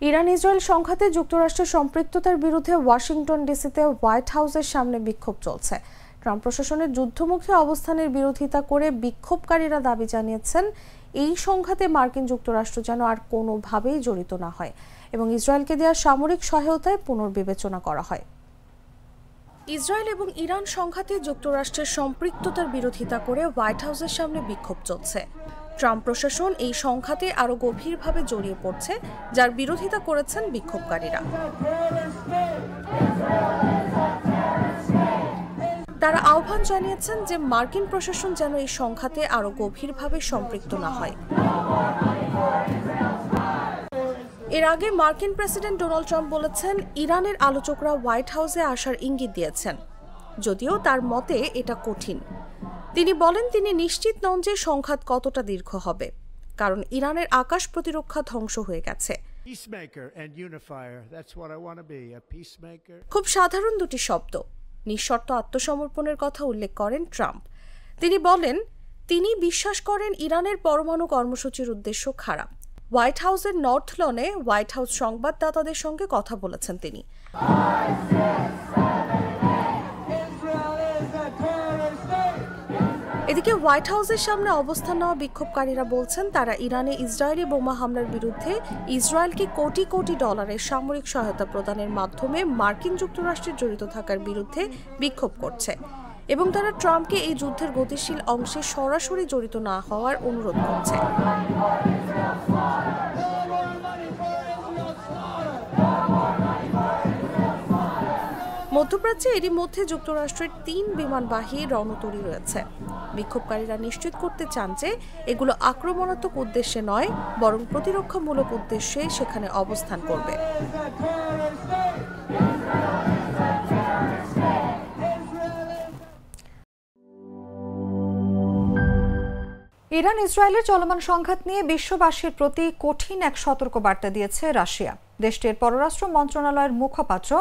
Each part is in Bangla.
ইরান ইসরায়েল সংঘাতে যুক্তরাষ্ট্রের সম্পৃক্ততার বিরুদ্ধে ওয়াশিংটন ডিসিতে হোয়াইট হাউসের সামনে বিক্ষোভ চলছে। ট্রাম্প প্রশাসনের যুদ্ধমুখী অবস্থানের বিরোধিতা করে বিক্ষোভকারীরা দাবি জানিয়েছেন এই সংঘাতে মার্কিন যুক্তরাষ্ট্র যেন আর কোনোভাবেই জড়িত না হয় এবং ইসরায়েলকে দেওয়া সামরিক সহায়তায় পুনর্বিবেচনা করা হয়। ইসরায়েল এবং ইরান সংঘাতে যুক্তরাষ্ট্রের সম্পৃক্ততার বিরোধিতা করে হোয়াইট হাউসের সামনে বিক্ষোভ চলছে। ট্রাম্প প্রশাসন এই সংঘাতে আরো গভীরভাবে জড়িয়ে পড়ছে, যার বিরোধিতা করেছেন বিক্ষোভকারীরা। তারা আহ্বান জানিয়েছেন যে মার্কিন প্রশাসন যেন এই সংঘাতে আরো গভীরভাবে সম্পৃক্ত না হয়। এর আগে মার্কিন প্রেসিডেন্ট ডোনাল্ড ট্রাম্প বলেছেন ইরানের আলোচকরা হোয়াইট হাউসে আসার ইঙ্গিত দিয়েছেন, যদিও তার মতে এটা কঠিন। তিনি বলেন তিনি নিশ্চিত নন যে সংঘাত কতটা দীর্ঘ হবে, কারণ ইরানের আকাশ প্রতিরক্ষা ধ্বংস হয়ে গেছে। খুব সাধারণ দুটি শব্দ, নিঃশর্ত আত্মসমর্পণের কথা উল্লেখ করেন ট্রাম্প। তিনি বলেন তিনি বিশ্বাস করেন ইরানের পরমাণু কর্মসূচির উদ্দেশ্য খারাপ। হোয়াইট হাউসের নর্থ লনে হোয়াইট হাউস সংবাদদাতাদের সঙ্গে কথা বলেছেন তিনি। এদিকে হোয়াইট হাউসের সামনে অবস্থান নেওয়া বিক্ষোভকারীরা বলছেন তারা ইরানে ইসরায়েলি বোমা হামলার বিরুদ্ধে ইসরায়েলকে কোটি কোটি ডলারের সামরিক সহায়তা প্রদানের মাধ্যমে মার্কিন যুক্তরাষ্ট্রের জড়িত থাকার বিরুদ্ধে বিক্ষোভ করছে এবং তারা ট্রাম্পকে এই যুদ্ধের গতিশীল অংশে সরাসরি জড়িত না হওয়ার অনুরোধ করছে। মধ্যপ্রাচ্যে এরই মধ্যে যুক্তরাষ্ট্রের 3 বিমানবাহী রণতরী রয়েছে। বিক্ষোভকারীরা নিশ্চিত করতে চান যে এগুলো আক্রমণাত্মক উদ্দেশ্যে নয়, বরং প্রতিরক্ষামূলক উদ্দেশ্যে সেখানে অবস্থান করবে। ইরান ইসরায়েলের চলমান সংঘাত নিয়ে বিশ্ববাসীর প্রতি কঠিন এক সতর্কবার্তা দিয়েছে রাশিয়া। দেশটির পররাষ্ট্র মন্ত্রণালয়ের মুখপাত্র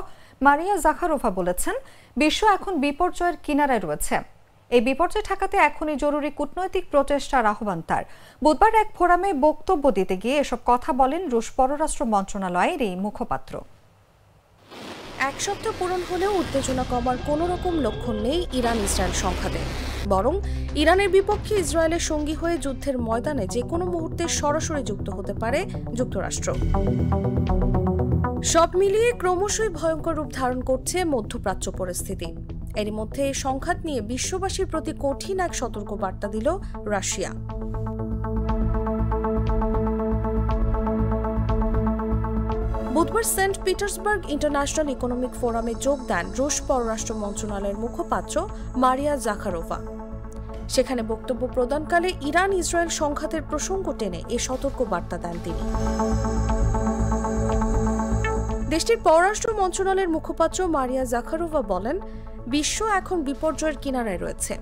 মারিয়া জাখারোভা বলেছেন বিশ্ব এখন বিপর্যয়ের কিনারায় রয়েছে। এই বিপর্যয় ঠেকাতে এখনই জরুরি কূটনৈতিক প্রচেষ্টার আহ্বান তার। বুধবার এক ফোরামে বক্তব্য দিতে গিয়ে এসব কথা বলেন রুশ পররাষ্ট্র মন্ত্রণালয়ের এই মুখপাত্র। এক সপ্তাহ পূরণ হলেও উত্তেজনা কমার কোনো রকম লক্ষণ নেই ইরান ইসরায়েল সংঘাতে, বরং ইরানের বিপক্ষে ইসরায়েলের সঙ্গী হয়ে যুদ্ধের ময়দানে যে কোনো মুহূর্তে সরাসরি যুক্ত হতে পারে যুক্তরাষ্ট্র। সব মিলিয়ে ক্রমশই ভয়ঙ্কর রূপ ধারণ করছে মধ্যপ্রাচ্য পরিস্থিতি। এরই মধ্যে এই সংঘাত নিয়ে বিশ্ববাসীর প্রতি কঠিন এক সতর্কবার্তা দিল রাশিয়া। বুধবার সেন্ট পিটার্সবার্গ ইন্টারন্যাশনাল ইকোনমিক ফোরামে যোগ দেন রুশ পররাষ্ট্র মন্ত্রণালয়ের মুখপাত্র মারিয়া জাখারোভা। সেখানে বক্তব্য প্রদানকালে ইরান ইসরায়েল সংঘাতের প্রসঙ্গ টেনে এ সতর্কবার্তা দেন তিনি। দেশটির পররাষ্ট্র মন্ত্রণালয়ের মুখপাত্র মারিয়া জাখারোভা বলেন বিশ্ব এখন বিপর্যয়ের কিনারায় রয়েছে।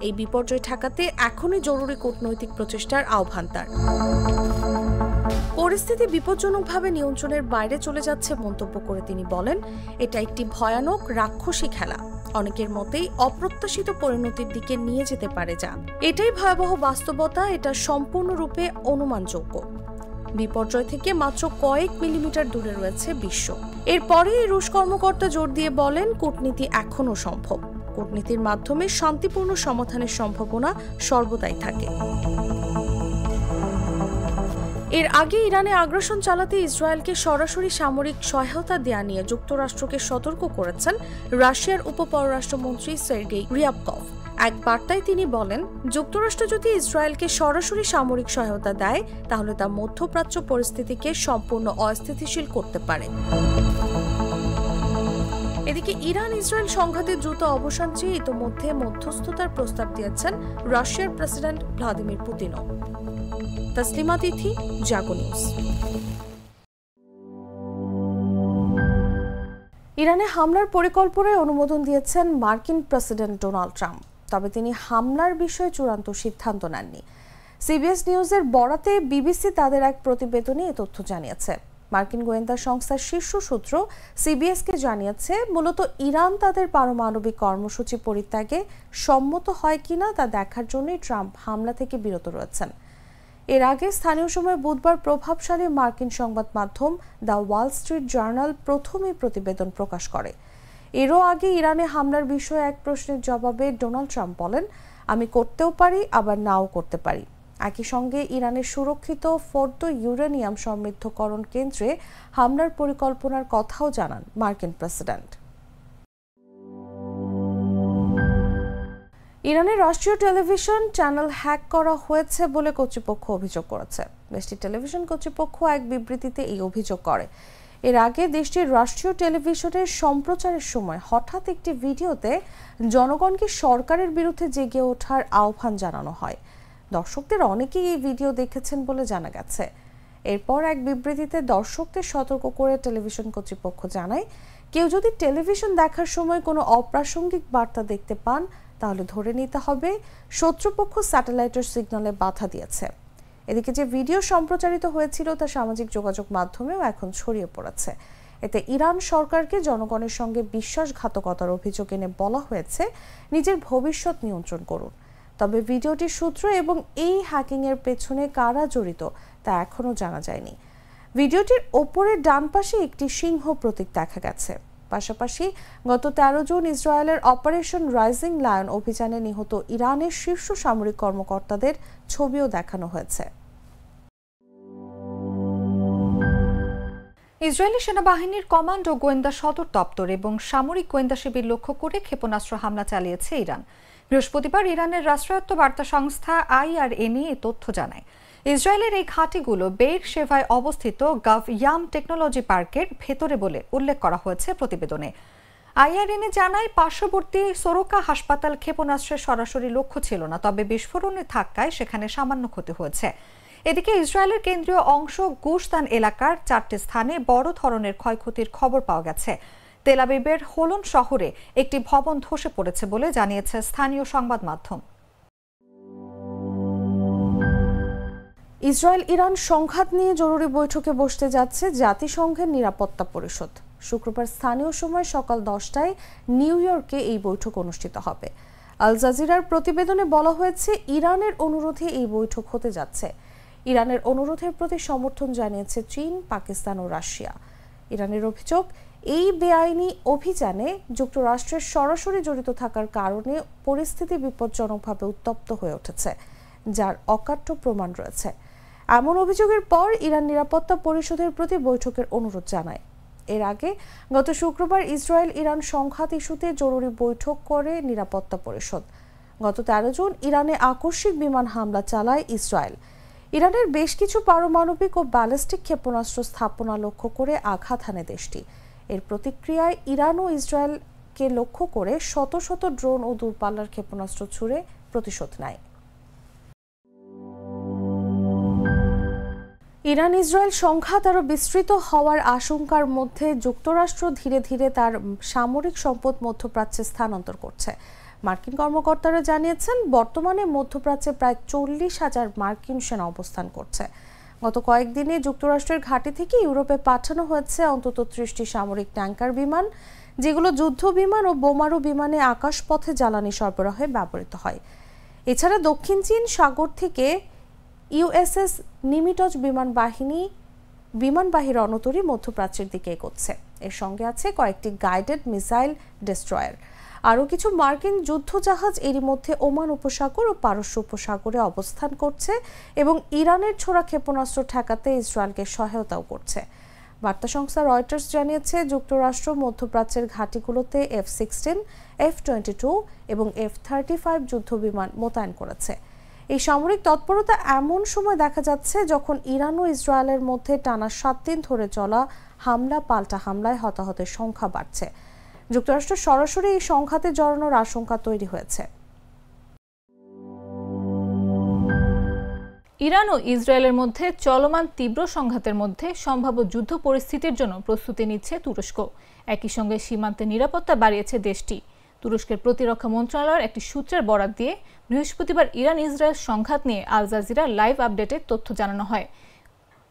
এই বিপর্যয় ঠেকাতে এখনই জরুরি কূটনৈতিক প্রচেষ্টার আহ্বান তার। পরিস্থিতি বিপজ্জনকভাবে নিয়ন্ত্রণের বাইরে চলে যাচ্ছে মন্তব্য করে তিনি বলেন এটা একটি ভয়ানক রাক্ষসী খেলা, অনেকের মতেই অপ্রত্যাশিত পরিণতির দিকে নিয়ে যেতে পারে যা। এটাই ভয়াবহ বাস্তবতা, এটা সম্পূর্ণরূপে অনুমানযোগ্য। বিপর্যয় থেকে মাত্র কয়েক মিলিমিটার দূরে রয়েছে বিশ্ব। এরপরে রুশ কর্মকর্তা জোর দিয়ে বলেন কূটনীতি এখনও সম্ভব। কূটনীতির মাধ্যমে শান্তিপূর্ণ সমাধানের সম্ভাবনা সর্বদাই থাকে। এর আগে ইরানে আগ্রাসন চালাতে ইসরায়েলকে সরাসরি সামরিক সহায়তা দেয়া নিয়ে যুক্তরাষ্ট্রকে সতর্ক করেছেন রাশিয়ার উপপররাষ্ট্রমন্ত্রী সের্গেই রিয়াবকভ। এক বার্তায় তিনি বলেন যুক্তরাষ্ট্র যদি ইসরায়েলকে সরাসরি সামরিক সহায়তা দেয় তাহলে তা মধ্যপ্রাচ্য পরিস্থিতিকে সম্পূর্ণ অস্থিতিশীল করতে পারে। এদিকে ইরান ইসরায়েল সংঘাতে দ্রুত অবসান চেয়ে ইতোমধ্যে মধ্যস্থতার প্রস্তাব দিয়েছেন রাশিয়ার প্রেসিডেন্ট ভ্লাদিমির পুতিনও। তসলিমা তিথি, জাগো নিউজ। ইরানে হামলার পরিকল্পনায় অনুমোদন দিয়েছেন মার্কিন প্রেসিডেন্ট ডোনাল্ড ট্রাম্প, তবে তিনি হামলার বিষয়ে চূড়ান্ত সিদ্ধান্ত নেননি। সিবিএস নিউজের বরাতে বিবিসি তাদের এক প্রতিবেদনে এ তথ্য জানিয়েছে। মার্কিন গোয়েন্দা সংস্থার শীর্ষ সূত্র সিবিএসকে জানিয়েছে মূলত ইরান তাদের পারমাণবিক কর্মসূচি পরিত্যাগে সম্মত হয় কিনা তা দেখার জন্যই ট্রাম্প হামলা থেকে বিরত রয়েছেন। এর আগে স্থানীয় সময় বুধবার প্রভাবশালী মার্কিন সংবাদ মাধ্যম দ্য ওয়াল স্ট্রিট জার্নাল প্রথমেই প্রতিবেদন প্রকাশ করে। এরও আগে ইরানে হামলার বিষয়ে এক প্রশ্নের জবাবে ডোনাল্ড ট্রাম্প বলেন, আমি করতেও পারি আবার নাও করতে পারি। একই সঙ্গে ইরানের সুরক্ষিত ফোর্দো ইউরেনিয়াম সমৃদ্ধকরণ কেন্দ্রে হামলার পরিকল্পনার কথাও জানান মার্কিন প্রেসিডেন্ট। ইরানের রাষ্ট্রীয় টেলিভিশন চ্যানেল হ্যাক করা হয়েছে বলে কর্তৃপক্ষ অভিযোগ করেছে। দেশটির টেলিভিশন কর্তৃপক্ষ এক বিবৃতিতে এই অভিযোগ করে। এর আগে দেশটির রাষ্ট্রীয় টেলিভিশনের সম্প্রচারের সময় হঠাৎ একটি ভিডিওতে জনগণকে সরকারের বিরুদ্ধে জেগে ওঠার আহ্বান জানানো হয়। দর্শকদের অনেকেই এই ভিডিও দেখেছেন বলে জানা গেছে। এরপর এক বিবৃতিতে দর্শকদের সতর্ক করে টেলিভিশন কর্তৃপক্ষ জানায়, কেউ যদি টেলিভিশন দেখার সময় কোনো অপ্রাসঙ্গিক বার্তা দেখতে পান তাহলে ধরে নিতে হবে শত্রুপক্ষ স্যাটেলাইটের সিগন্যালে বাধা দিয়েছে। এদিকে যে ভিডিও সম্প্রচারিত হয়েছিল তা সামাজিক যোগাযোগ মাধ্যমেও এখন ছড়িয়ে পড়েছে। এতে ইরান সরকারকে জনগণের সঙ্গে বিশ্বাসঘাতকতার অভিযোগ এনে বলা হয়েছে, নিজের ভবিষ্যৎ নিয়ন্ত্রণ করুন। তবে ভিডিওটির সূত্র এবং এই হ্যাকিংয়ের পেছনে কারা জড়িত তা এখনও জানা যায়নি। ভিডিওটির ওপরের ডান পাশে একটি সিংহ প্রতীক দেখা গেছে। পাশাপাশি গত 13 জুন ইসরায়েলের অপারেশন রাইজিং লায়ন অভিযানে নিহত ইরানের শীর্ষ সামরিক কর্মকর্তাদের ছবিও দেখানো হয়েছে। ইসরায়েলি সেনাবাহিনীর কমান্ড ও গোয়েন্দা সদর দপ্তর এবং সামরিক গোয়েন্দা শিবির লক্ষ্য করে ক্ষেপণাস্ত্র হামলা চালিয়েছে ইরান। বৃহস্পতিবার ইরানের রাষ্ট্রায়ত্ত বার্তা সংস্থা IRNA এ তথ্য জানায়। ইসরায়েলের এই ঘাঁটিগুলো বেইর শেভায় অবস্থিত গাভ ইয়াম টেকনোলজি পার্কের ভেতরে বলে উল্লেখ করা হয়েছে প্রতিবেদনে। IRNA জানায়, পার্শ্ববর্তী সোরোকা হাসপাতাল ক্ষেপণাস্ত্রের সরাসরি লক্ষ্য ছিল না, তবে বিস্ফোরণের ধাক্কায় সেখানে সামান্য ক্ষতি হয়েছে। এদিকে ইসরায়েলের কেন্দ্রীয় অংশ গুশতান এলাকার 4টি স্থানে বড় ধরনের ক্ষয়ক্ষতির খবর পাওয়া গেছে। তেল আবিবের হোলন শহরে একটি ভবন ধসে পড়েছে বলে জানিয়েছে স্থানীয় সংবাদ মাধ্যম। ইসরায়েল ইরান সংঘাত নিয়ে জরুরি বৈঠকে বসতে যাচ্ছে জাতিসংঘের নিরাপত্তা পরিষদ। শুক্রবার স্থানীয় সময় সকাল 10টায় নিউ ইয়র্কে এই বৈঠক অনুষ্ঠিত হবে। আল জাজিরার প্রতিবেদনে বলা হয়েছে, ইরানের অনুরোধে এই বৈঠক হতে যাচ্ছে। ইরানের অনুরোধের প্রতি সমর্থন জানিয়েছে চীন, পাকিস্তান ও রাশিয়া। ইরানের অভিযোগ, এই বেআইনি অভিযানে যুক্তরাষ্ট্রের সরাসরি জড়িত থাকার কারণে পরিস্থিতি বিপজ্জনকভাবে উত্তপ্ত হয়ে উঠেছে, যার অকাট্য প্রমাণ রয়েছে। এমন অভিযোগের পর ইরান নিরাপত্তা পরিষদের প্রতি বৈঠকের অনুরোধ জানায়। এর আগে গত শুক্রবার ইসরায়েল ইরান সংঘাত ইস্যুতে জরুরি বৈঠক করে নিরাপত্তা পরিষদ। গত 13 জুন ইরানে আকস্মিক বিমান হামলা চালায় ইসরায়েল। ইরানের বেশ কিছু পারমাণবিক ও ব্যালিস্টিক ক্ষেপণাস্ত্র স্থাপনা লক্ষ্য করে আঘাত হানে দেশটি। এর প্রতিক্রিয়ায় ইরান ও ইসরায়েলকে লক্ষ্য করে শত শত ড্রোন ও দূরপাল্লার ক্ষেপণাস্ত্র ছুড়ে প্রতিশোধ নেয়। ইরান ইসরায়েল সংঘাত আরও বিস্তৃত হওয়ার আশঙ্কার মধ্যে যুক্তরাষ্ট্র ধীরে ধীরে তার সামরিক সম্পদ মধ্যপ্রাচ্যে স্থানান্তর করছে। মার্কিন কর্মকর্তারা জানিয়েছেন, বর্তমানে মধ্যপ্রাচ্যে প্রায় 40,000 মার্কিন সেনা অবস্থান করছে। গত কয়েকদিনে যুক্তরাষ্ট্রের ঘাঁটি থেকে ইউরোপে পাঠানো হয়েছে অন্তত 30টি সামরিক ট্যাঙ্কার বিমান, যেগুলো যুদ্ধ বিমান ও বোমারু বিমানে আকাশপথে জ্বালানি সরবরাহে ব্যবহৃত হয়। এছাড়া দক্ষিণ চীন সাগর থেকে USS নিমিটজ বিমানবাহী রণতরী মধ্যপ্রাচ্যের দিকে এগোচ্ছে। এর সঙ্গে আছে কয়েকটি গাইডেড মিসাইল ডেস্ট্রয়ার। আরও কিছু মার্কিন যুদ্ধজাহাজ এরই মধ্যে ওমান উপসাগর ও পারস্য উপসাগরে অবস্থান করছে এবং ইরানের ছোড়া ক্ষেপণাস্ত্র ঠেকাতে ইসরায়েলকে সহায়তাও করছে। বার্তা সংস্থা রয়টার্স জানিয়েছে, যুক্তরাষ্ট্র মধ্যপ্রাচ্যের ঘাঁটিগুলোতে F-16, F-22 এবং F-35 যুদ্ধবিমান মোতায়েন করেছে। এই সামরিক তৎপরতা এমন সময় দেখা যাচ্ছে যখন ইরান ও ইসরায়েলের মধ্যে টানা 7 দিন ধরে চলা হামলা পাল্টা হামলায় হতাহতের সংখ্যা বাড়ছে। যুক্তরাষ্ট্র সরাসরি এই সংঘাতে জড়ানোর আশঙ্কা তৈরি হয়েছে। ইরান ও ইসরায়েলের মধ্যে চলমান তীব্র সংঘাতের মধ্যে সম্ভাব্য যুদ্ধ পরিস্থিতির জন্য প্রস্তুতি নিচ্ছে তুরস্ক। একই সঙ্গে সীমান্তে নিরাপত্তা বাড়িয়েছে দেশটি। তুরস্কের প্রতিরক্ষা মন্ত্রণালয়ের একটি সূত্রের বরাত দিয়ে বৃহস্পতিবার ইরান ইসরায়েল সংঘাত নিয়ে আল জাজিরা লাইভ আপডেটের তথ্য জানানো হয়।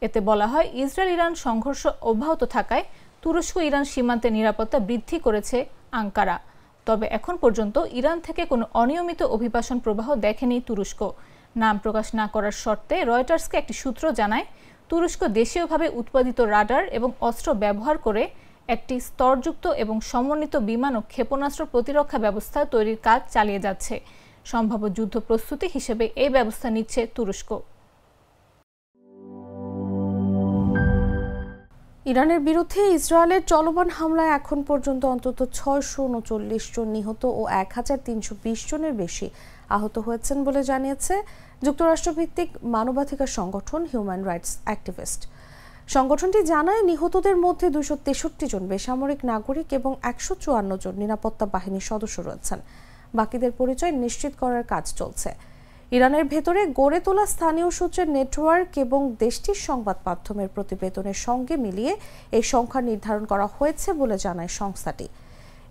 এতে বলা হয়, ইসরায়েল ইরান সংঘর্ষ অব্যাহত থাকায় তুরস্ক ইরান সীমান্তে নিরাপত্তা বৃদ্ধি করেছে আঙ্কারা। তবে এখন পর্যন্ত ইরান থেকে কোনো অনিয়মিত অভিবাসন প্রবাহ দেখেনি তুরস্ক। নাম প্রকাশ না করার শর্তে রয়টার্সকে একটি সূত্র জানায়, তুরস্ক দেশীয়ভাবে উৎপাদিত রাডার এবং অস্ত্র ব্যবহার করে একটি স্তরযুক্ত এবং সমন্বিত বিমান ও ক্ষেপণাস্ত্র প্রতিরক্ষা ব্যবস্থা তৈরির কাজ চালিয়ে যাচ্ছে। সম্ভাব্য যুদ্ধ প্রস্তুতি হিসেবে এই ব্যবস্থা নিচ্ছে তুরস্ক। ইরানের বিরুদ্ধে ইসরায়েলের চলমান হামলায় এখন পর্যন্ত অন্তত 639 জন নিহত ও 1320 জনের বেশি আহত হয়েছেন বলে জানিয়েছে যুক্তরাষ্ট্রভিত্তিক মানবাধিকার সংগঠন হিউম্যান রাইটস অ্যাক্টিভিস্ট। সংগঠনটি জানায়, নিহতদের মধ্যে 263 জন বেসামরিক নাগরিক এবং 154 জন নিরাপত্তা বাহিনীর সদস্য রয়েছেন। বাকিদের পরিচয় নিশ্চিত করার কাজ চলছে। ইরানের ভেতরে গড়ে তোলা স্থানীয় সূত্রের নেটওয়ার্ক এবং দেশটির সংবাদ মাধ্যমের প্রতিবেদনের সঙ্গে মিলিয়ে এই সংখ্যা নির্ধারণ করা হয়েছে বলে জানায় সংস্থাটি।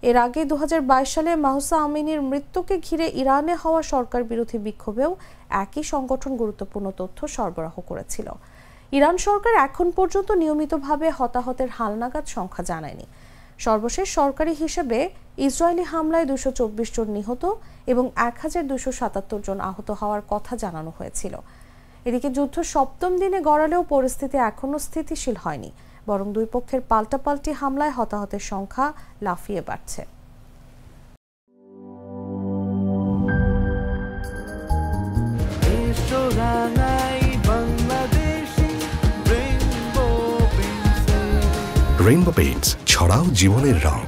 এর আগে 2022 সালে মাহসা আমিনির মৃত্যুকে ঘিরে ইরানে হওয়া সরকার বিরোধী বিক্ষোভেও একই সংগঠন গুরুত্বপূর্ণ তথ্য সরবরাহ করেছিল। ইরান সরকার এখন পর্যন্ত নিয়মিতভাবে হতাহতের হালনাগাদ সংখ্যা জানায়নি। সর্বশেষ সরকারি হিসেবে ইসরায়েলি হামলায় 224 জন নিহত এবং 1277 জন আহত হওয়ার কথা জানানো হয়েছিল। এদিকে যুদ্ধ সপ্তম দিনে গড়ালেও পরিস্থিতি এখনও স্থিতিশীল হয়নি, বরং দুই পক্ষের পাল্টাপাল্টি হামলায় হতাহতের সংখ্যা লাফিয়ে বাড়ছে। রেইনবো পেইন্টস, ছড়াও জীবনের রং।